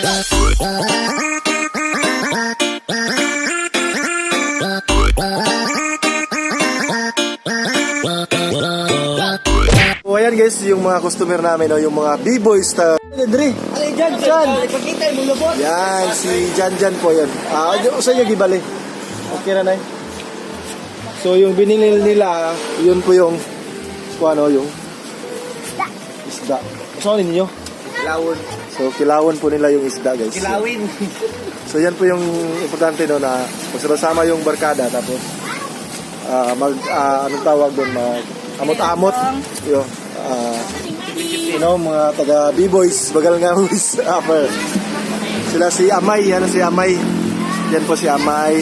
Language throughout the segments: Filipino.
So ayan guys, yung mga customer namin, no, yung mga b-boys na Dre. Yan, si Jan po yan. Saan niya gibali? Okay na. So yung binili nila, yun po yung yung isda. Saan ninyo? Kilawin. So kilawin po nila yung isda guys. Kilawin. So yan po yung importante, no, na magsama yung barkada, tapos anong tawag doon, amot-amot yung mga taga B-boys, bagal nga boys upper. Sila si Amay, yan si Amay. Yan po si Amay.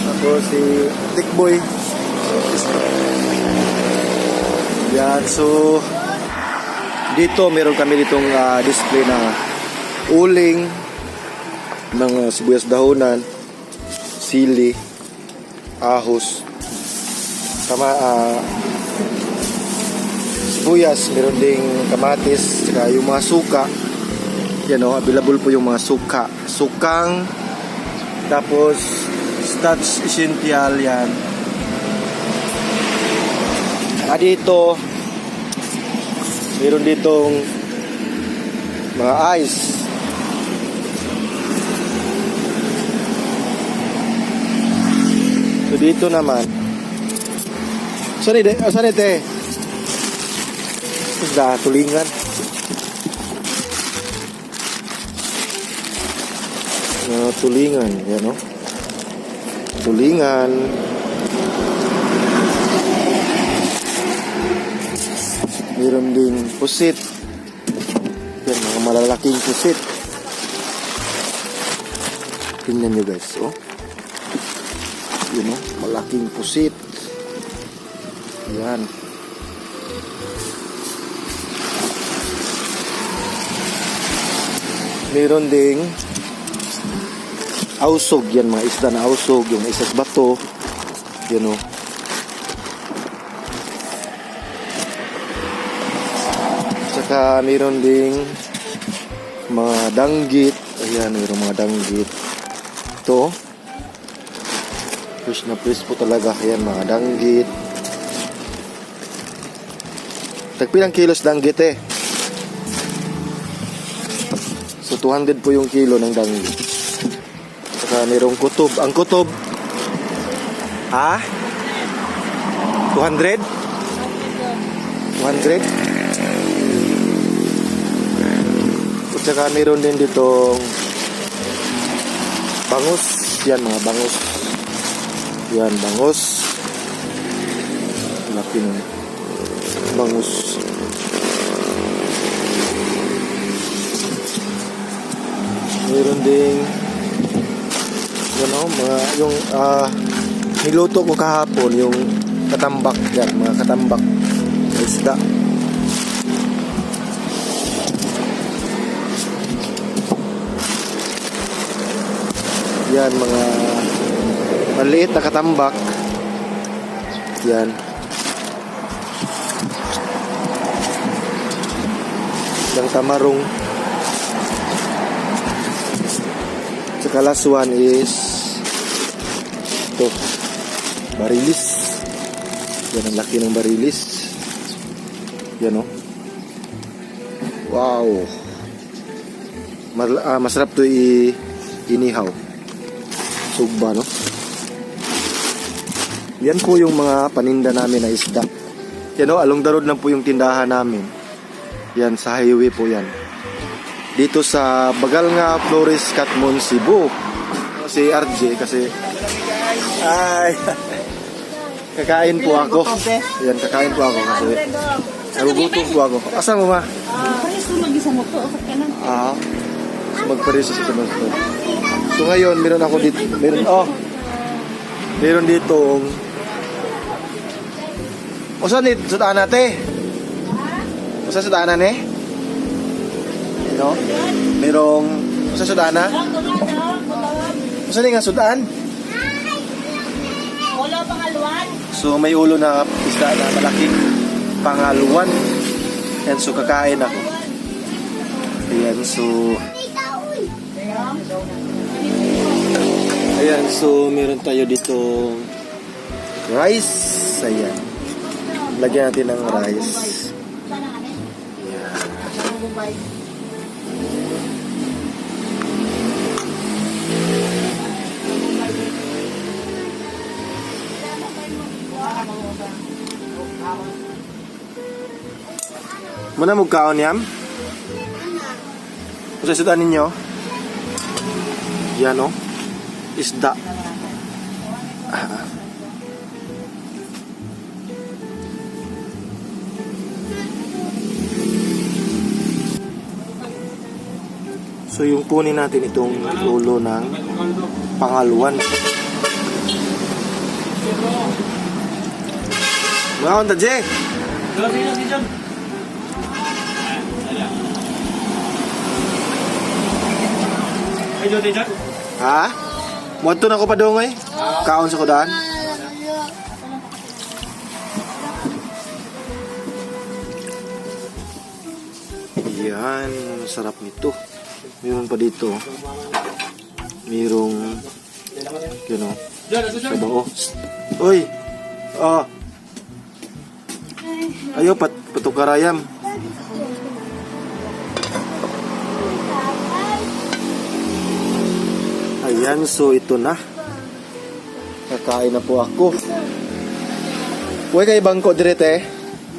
Tapos si Tikboy. Yan, so dito meron kami ditong display na uling ng sibuyas dahonan, sili, ahos, sibuyas, meron ding kamatis, saka yung mga suka. Yan o, available po yung mga sukang, tapos starch essential yan. Dito meron ditong mga ice. So dito naman, saan ite? Isda, tulingan. Tulingan, yan o. Tulingan. Meron din pusit. Yan, mga malalaking pusit. Tingnan nyo guys, oh. Yun o, malaking pusit. Yan. Meron ding ausog, yan mga isda na ausog, yung isas bato, yun o. Tsaka meron ding mga danggit, ayan, meron mga danggit. Ito, fresh na fresh po talaga, ayan mga danggit. Tagpilang kilos danggit eh. So 200 po yung kilo ng danggit. Saka mayroong kutob. Ang kutob, 200? 200? At saka mayroon din ditong bangus. Yan mga bangus. Yan bangus. Laki ng bangus. Mayroon ding yung niluto ko kahapon, yung katambak yan, mga katambak isda. Yan mga maliit na katambak yan. Yung tamarong. Saka last one is ito, barilis. Yan ang laki ng barilis. Yan o. Wow. Masarap to inihaw. Sugba, no? Yan po yung mga paninda namin na isda. Yan o, along the road lang po yung tindahan namin. Yan, sa highway po yan. Dito sa Bagalnga, Flores, Katmon, Cebu. Si RJ kasi kakain po ako. Yan, kakain po ako kasi nagugutom po ako. Asan mo ma? So magpariso sa sunod. So ngayon, meron ako dito, meron dito saan dito? Sutaan natin. Saan sutaan na merong saan sutaan na? Saan nga sutaan? Ulo pangaluan. So may ulo na isda na malaking pangaluan. And so kakain ako. Ayan, so Ayan, so meron tayo dito rice. Ayan. Lagyan natin ng rice. Ayan. Muna magkaon yam? Kung sa ninyo? Yan o. Isda. So yung kunin natin itong ulo ng pangaluan. Mga konta, Jay! Ha? Muadto na ko pa dongay? Kaon sa kudan? Yan, sarap nito. Meron pa dito. Merong sabaw. Oy. Oh. Ayo patukarayam. Ayan, so ito na. Kakain na po ako. Uy, kay bangko direte.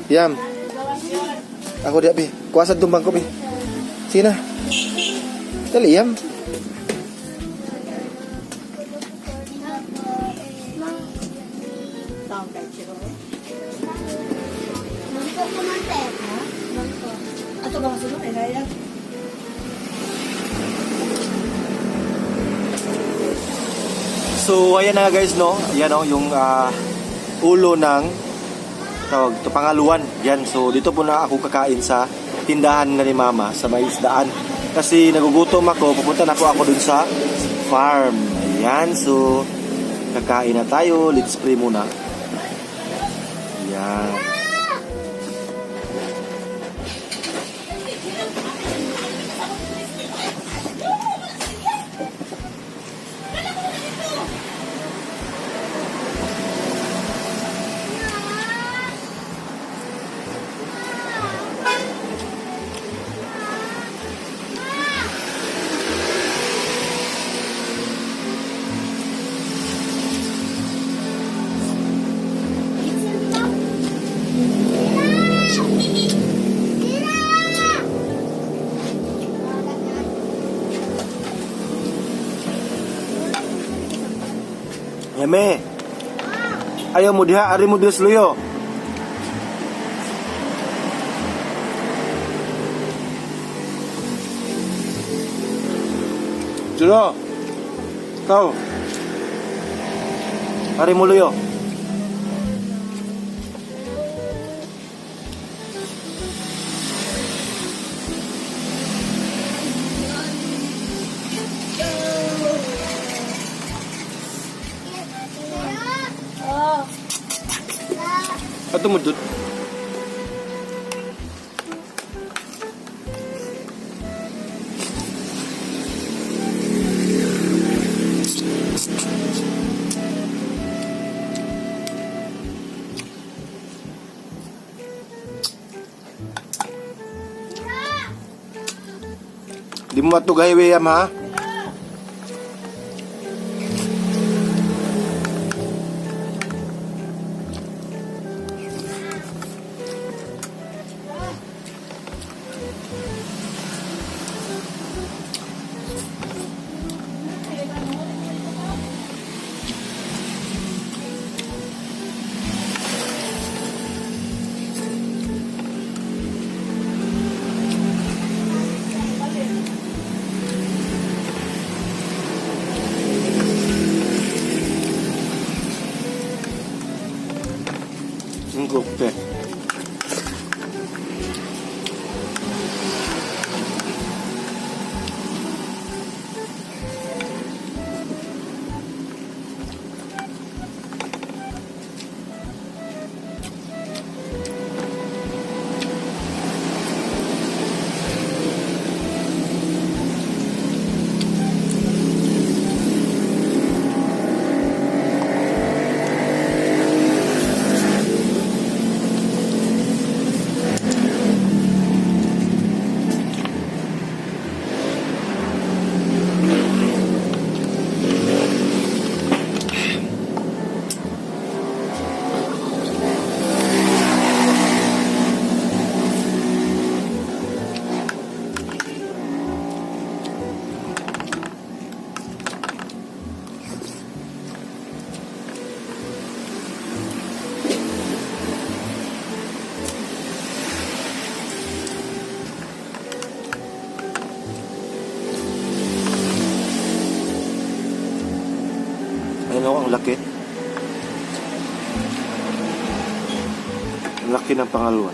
Yam. Ako di abi. Kuasa itong bangko bi. Sina. Dali yam. So ayan na guys, no. Ayan no, yung ulo ng tawag to pangaluan. Yan, so dito po na ako kakain sa tindahan na ni Mama sa may isdaan. Kasi nagugutom ako, pupunta na po ako dun sa farm. Ayan, so kakain na tayo. Let's pray muna. Ayan. Yame. Ayaw mo diha, ari mo Dios luyo. Juro. Kau. Ari mo luyo. Ato mo dud. Di mo matugay weyam ha. Oke. laki ng pangaluan.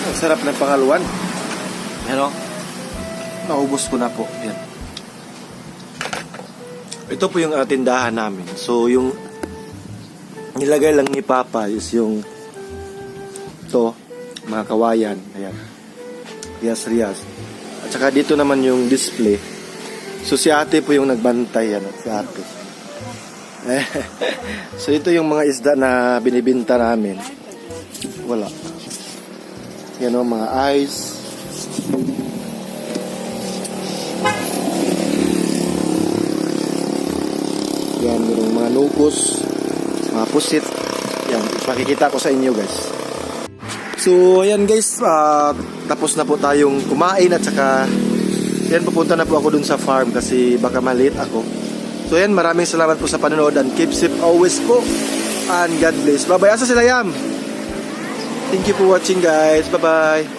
Ang sarap ng pangaluan. Ano? Naubos ko na po. Yan. Ito po yung tindahan namin. So, yung nilagay lang ni Papa is yung to, mga kawayan. Ayan. Rias. At saka dito naman yung display. So, si ate po yung nagbantay. Ano, si ate. So, ito yung mga isda na binibinta namin. Wala. Yan o, mga ice. Yan, yung mga locos, mga pusit. Yan, ipakikita ko sa inyo guys. So, ayan guys, tapos na po tayong kumain at saka yan, pupunta na po ako dun sa farm kasi baka malate ako. So, yan, maraming salamat po sa panonood and keep safe always po. And God bless. Bye-bye. Asa sila Yam? Thank you for watching guys. Bye-bye.